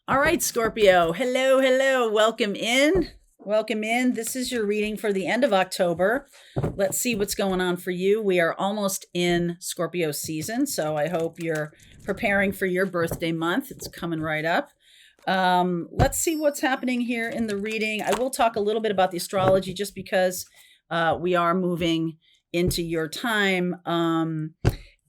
All right, Scorpio. Hello, hello. Welcome in. Welcome in. This is your reading for the end of October. Let's see what's going on for you. We are almost in Scorpio season, so I hope you're preparing for your birthday month. It's coming right up. Let's see what's happening here in the reading. I will talk a little bit about the astrology just because we are moving into your time.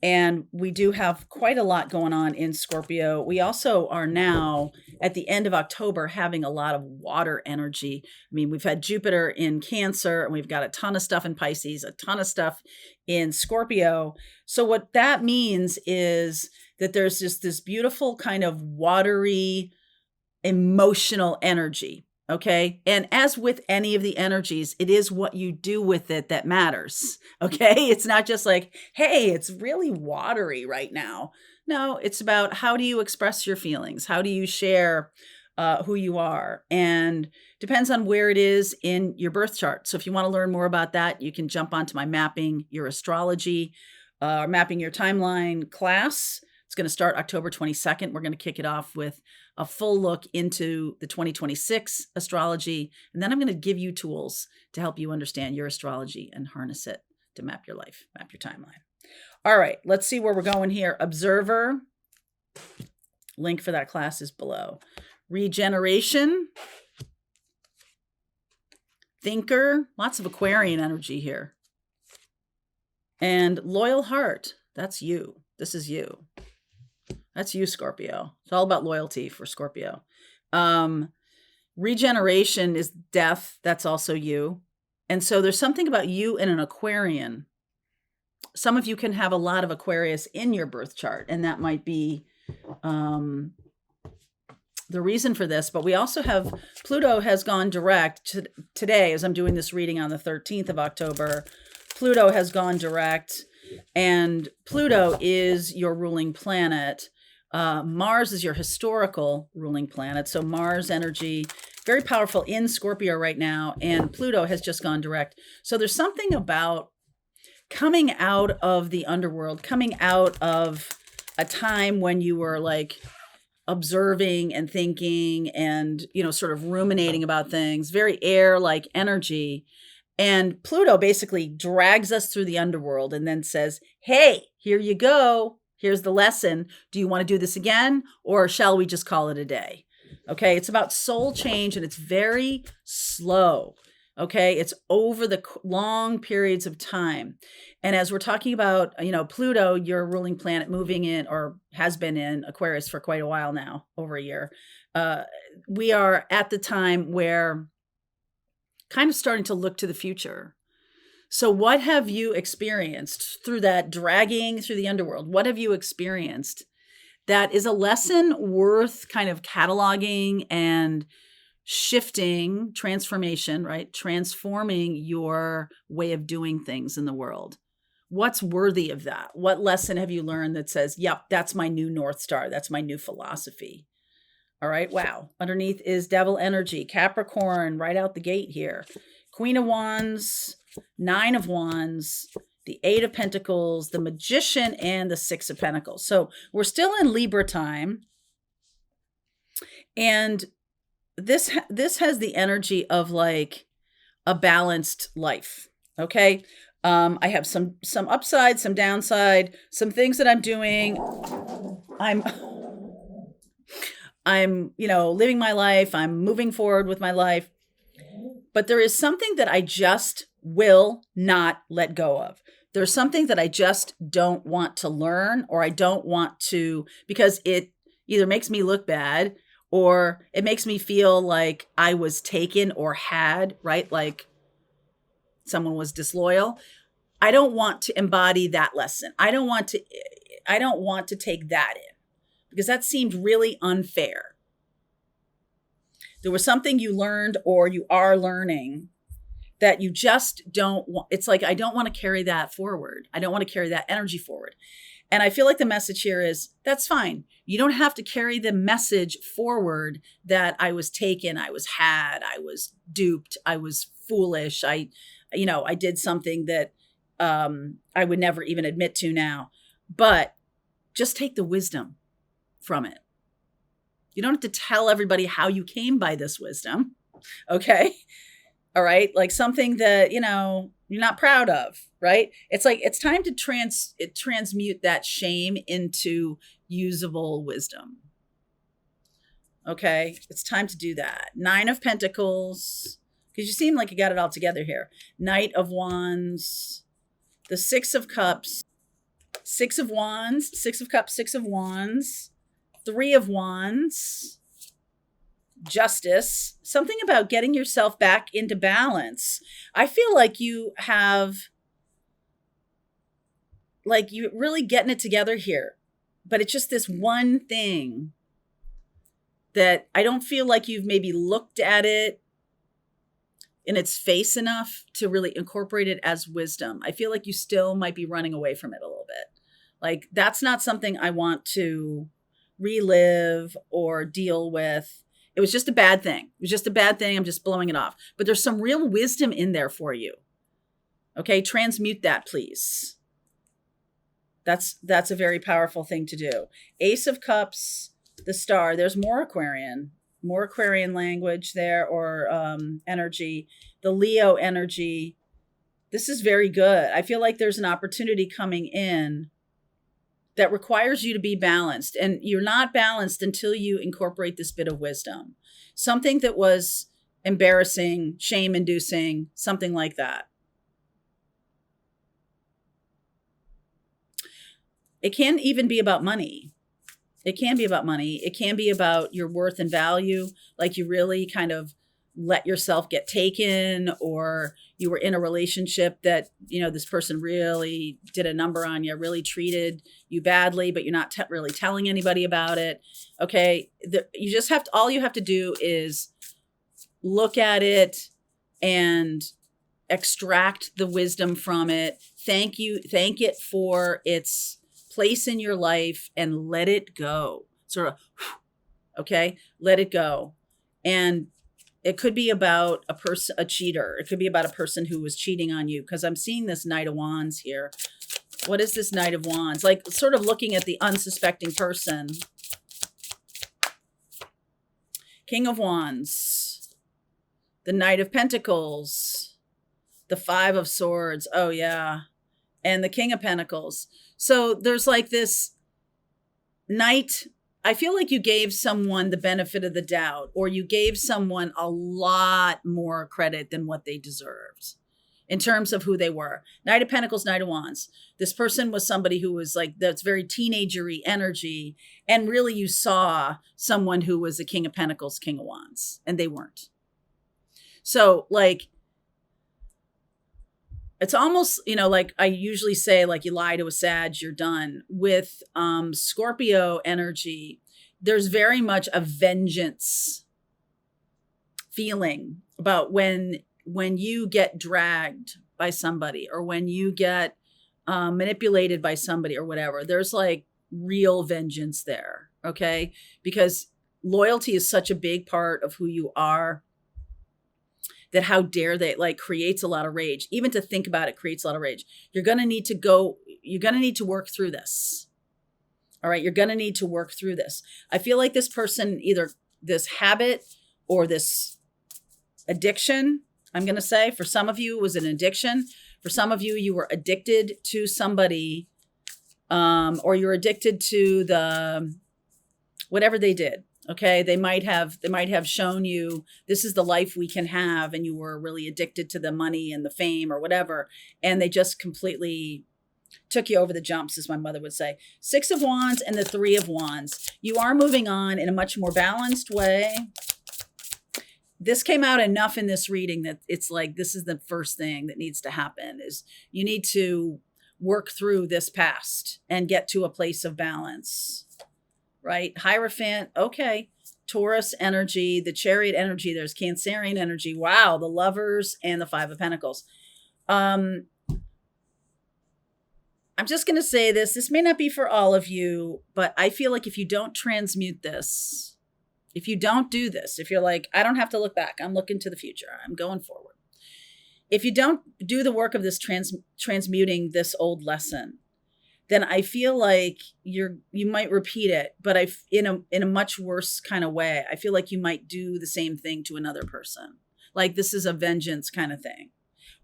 And we do have quite a lot going on in Scorpio. We also are now at the end of October having a lot of water energy. I mean, we've had Jupiter in Cancer and we've got a ton of stuff in Pisces, a ton of stuff in Scorpio. So what that means is that there's just this beautiful kind of watery emotional energy. Okay. And as with any of the energies, it is what you do with it that matters. Okay. It's not just like, hey, it's really watery right now. No, it's about how do you express your feelings? How do you share who you are? And depends on where it is in your birth chart. So if you want to learn more about that, you can jump onto my Mapping Your Astrology, Mapping Your Timeline class. It's going to start October 22nd. We're going to kick it off with a full look into the 2026 astrology. And then I'm going to give you tools to help you understand your astrology and harness it to map your life, map your timeline. All right, let's see where we're going here. Observer, link for that class is below. Regeneration, thinker, lots of Aquarian energy here. And loyal heart, that's you. This is you. That's you, Scorpio. It's all about loyalty for Scorpio. Regeneration is death. That's also you. And so there's something about you in an Aquarian. Some of you can have a lot of Aquarius in your birth chart, and that might be the reason for this. But we also have Pluto has gone direct today, as I'm doing this reading on the 13th of October. Pluto has gone direct, and Pluto is your ruling planet. Mars is your historical ruling planet. So Mars energy, very powerful in Scorpio right now. And Pluto has just gone direct. So there's something about coming out of the underworld, coming out of a time when you were like observing and thinking and, sort of ruminating about things, very air-like energy. And Pluto basically drags us through the underworld and then says, hey, here you go. Here's the lesson. Do you want to do this again? Or shall we just call it a day? Okay. It's about soul change and it's very slow. Okay. It's over the long periods of time. And as we're talking about, Pluto, your ruling planet moving in or has been in Aquarius for quite a while now, over a year. We are at the time where kind of starting to look to the future. So what have you experienced through that dragging through the underworld? What have you experienced that is a lesson worth kind of cataloging and shifting, transformation, right? Transforming your way of doing things in the world. What's worthy of that? What lesson have you learned that says, yep, that's my new North Star. That's my new philosophy. All right. Wow. Underneath is devil energy, Capricorn, right out the gate here. Queen of Wands, Nine of Wands, the Eight of Pentacles, the Magician, and the Six of Pentacles. So we're still in Libra time. And this has the energy of like a balanced life. Okay. I have some upside, some downside, some things that I'm doing. I'm, living my life. I'm moving forward with my life. But there is something that I just will not let go of. There's something that I just don't want to learn, or I don't want to, because it either makes me look bad or it makes me feel like I was taken or had, right? Like someone was disloyal. I don't want to embody that lesson. I don't want to take that in because that seemed really unfair. There was something you learned or you are learning that you just don't want. It's like, I don't want to carry that forward. I don't want to carry that energy forward. And I feel like the message here is that's fine. You don't have to carry the message forward that I was taken, I was had, I was duped, I was foolish. I did something that I would never even admit to now, but just take the wisdom from it. You don't have to tell everybody how you came by this wisdom. Okay. All right. Like something that, you know, you're not proud of, right? It's like, it's time to transmute that shame into usable wisdom. Okay. It's time to do that. 9 of Pentacles, because you seem like you got it all together here. Knight of Wands, the 6 of Cups, 6 of Wands, 6 of Cups, 6 of Wands, 3 of Wands, Justice, something about getting yourself back into balance. I feel like you have, like you're really getting it together here, but it's just this one thing that I don't feel like you've maybe looked at it in its face enough to really incorporate it as wisdom. I feel like you still might be running away from it a little bit. Like that's not something I want to relive or deal with. It was just a bad thing. It was just a bad thing. I'm just blowing it off. But there's some real wisdom in there for you. Okay, transmute that, please. That's a very powerful thing to do. Ace of Cups, the Star. There's more Aquarian language there, or energy. The Leo energy. This is very good. I feel like there's an opportunity coming in that requires you to be balanced. And you're not balanced until you incorporate this bit of wisdom. Something that was embarrassing, shame-inducing, something like that. It can even be about money. It can be about money. It can be about your worth and value. Like you really kind of let yourself get taken, or you were in a relationship that, you know, this person really did a number on you, really treated you badly, but you're not really telling anybody about it. Okay. You just have to, all you have to do is look at it and extract the wisdom from it. Thank it for its place in your life and let it go. Sort of, okay, let it go. And it could be about a cheater. It could be about a person who was cheating on you, because I'm seeing this Knight of Wands here. What is this Knight of Wands? Like sort of looking at the unsuspecting person. King of Wands, the Knight of Pentacles, the 5 of Swords. Oh yeah. And the King of Pentacles. So there's like this Knight. I feel like you gave someone the benefit of the doubt, or you gave someone a lot more credit than what they deserved in terms of who they were. Knight of Pentacles, Knight of Wands. This person was somebody who was like, that's very teenagery energy. And really you saw someone who was a King of Pentacles, King of Wands, and they weren't. So like, it's almost, you know, like I usually say, like you lie to a Sag, you're done. With Scorpio energy, there's very much a vengeance feeling about when you get dragged by somebody, or when you get manipulated by somebody or whatever. There's like real vengeance there, okay? Because loyalty is such a big part of who you are, that how dare they, like, creates a lot of rage. Even to think about it creates a lot of rage. You're going to need to work through this. All right. You're going to need to work through this. I feel like this person, either this habit or this addiction, I'm going to say, for some of you it was an addiction. For some of you, you were addicted to somebody, or you're addicted to the, whatever they did. Okay. They might have shown you this is the life we can have, and you were really addicted to the money and the fame or whatever. And they just completely took you over the jumps, as my mother would say. 6 of Wands and the 3 of Wands. You are moving on in a much more balanced way. This came out enough in this reading that it's like, this is the first thing that needs to happen, is you need to work through this past and get to a place of balance. Right? Hierophant. Okay. Taurus energy, the Chariot energy. There's Cancerian energy. Wow. The Lovers and the 5 of Pentacles. I'm just going to say this. This may not be for all of you, but I feel like if you don't transmute this, if you don't do this, if you're like, I don't have to look back, I'm looking to the future, I'm going forward. If you don't do the work of this transmuting this old lesson, then I feel like you might repeat it, but in a much worse kind of way. I feel like you might do the same thing to another person. Like this is a vengeance kind of thing.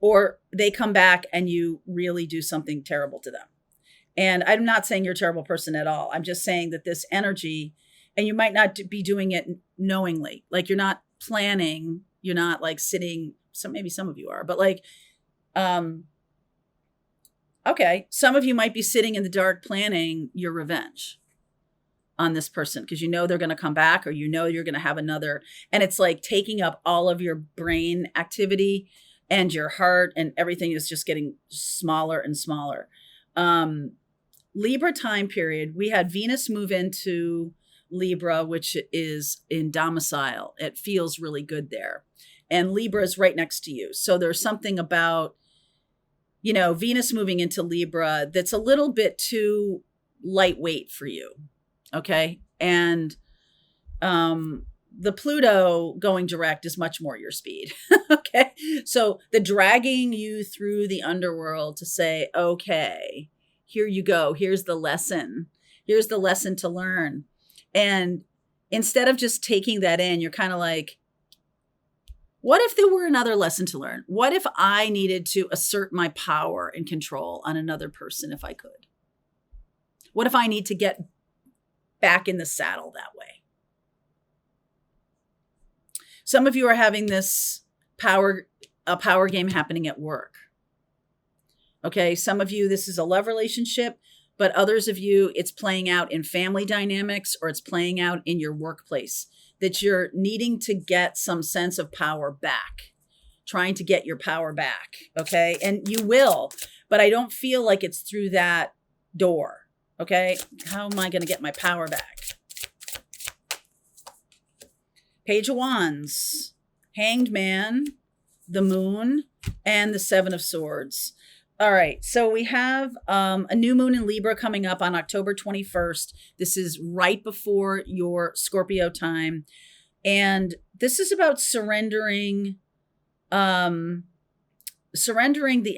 Or they come back and you really do something terrible to them. And I'm not saying you're a terrible person at all. I'm just saying that this energy, and you might not be doing it knowingly. Like you're not planning, you're not like sitting, maybe some of you are, but like, okay, some of you might be sitting in the dark planning your revenge on this person because you know they're going to come back, or you know you're going to have another. And it's like taking up all of your brain activity and your heart, and everything is just getting smaller and smaller. Libra time period, we had Venus move into Libra, which is in domicile. It feels really good there. And Libra is right next to you. So there's something about, Venus moving into Libra that's a little bit too lightweight for you. Okay. And the Pluto going direct is much more your speed. Okay. So the dragging you through the underworld to say, okay, here you go. Here's the lesson. Here's the lesson to learn. And instead of just taking that in, you're kind of like, what if there were another lesson to learn? What if I needed to assert my power and control on another person if I could? What if I need to get back in the saddle that way? Some of you are having this power game happening at work. Okay, some of you, this is a love relationship, but others of you, it's playing out in family dynamics, or it's playing out in your workplace, that you're needing to get some sense of power back, trying to get your power back. Okay. And you will, but I don't feel like it's through that door. Okay. How am I going to get my power back? Page of Wands, Hanged Man, the Moon, and the Seven of Swords. All right, so we have a new moon in Libra coming up on October 21st. This is right before your Scorpio time. And this is about surrendering the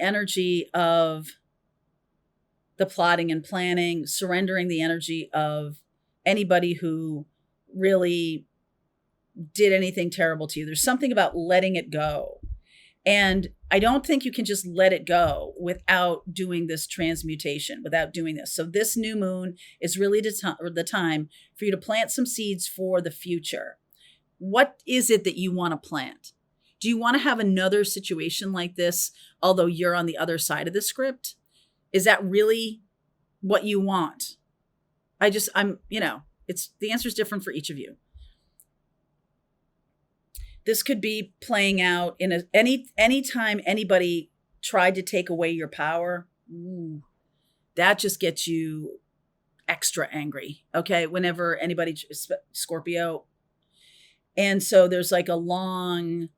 energy of the plotting and planning, surrendering the energy of anybody who really did anything terrible to you. There's something about letting it go. And I don't think you can just let it go without doing this transmutation, without doing this. So this new moon is really the time for you to plant some seeds for the future. What is it that you want to plant? Do you want to have another situation like this, although you're on the other side of the script? Is that really what you want? it's the answer is different for each of you. This could be playing out in any time anybody tried to take away your power. Ooh, that just gets you extra angry. Okay. Whenever anybody, Scorpio. And so there's like a long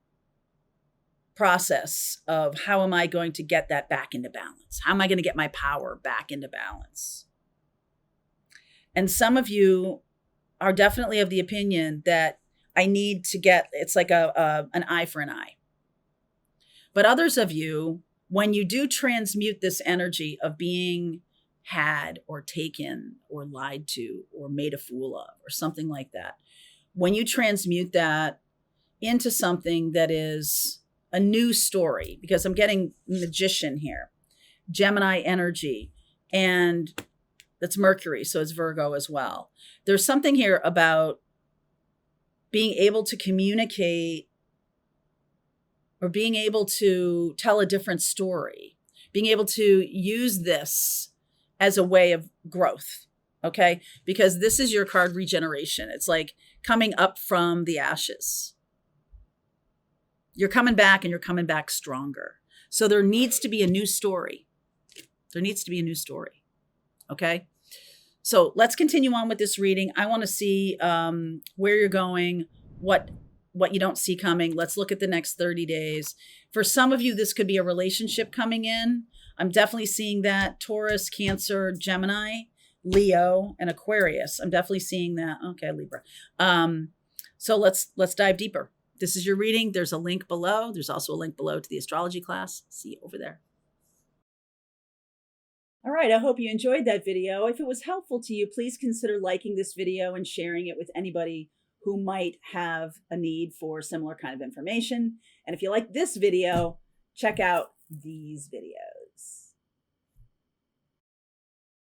process of how am I going to get that back into balance? How am I going to get my power back into balance? And some of you are definitely of the opinion that I need to get, it's like an eye for an eye. But others of you, when you do transmute this energy of being had or taken or lied to or made a fool of or something like that, when you transmute that into something that is a new story, because I'm getting Magician here, Gemini energy, and that's Mercury, so it's Virgo as well. There's something here about being able to communicate or being able to tell a different story, being able to use this as a way of growth, okay? Because this is your card regeneration. It's like coming up from the ashes. You're coming back, and you're coming back stronger. So there needs to be a new story. There needs to be a new story, okay? So let's continue on with this reading. I want to see where you're going, what you don't see coming. Let's look at the next 30 days. For some of you, this could be a relationship coming in. I'm definitely seeing that. Taurus, Cancer, Gemini, Leo, and Aquarius. I'm definitely seeing that. Okay, Libra. So let's dive deeper. This is your reading. There's a link below. There's also a link below to the astrology class. See you over there. All right, I hope you enjoyed that video. If it was helpful to you, please consider liking this video and sharing it with anybody who might have a need for similar kind of information. And if you like this video, check out these videos.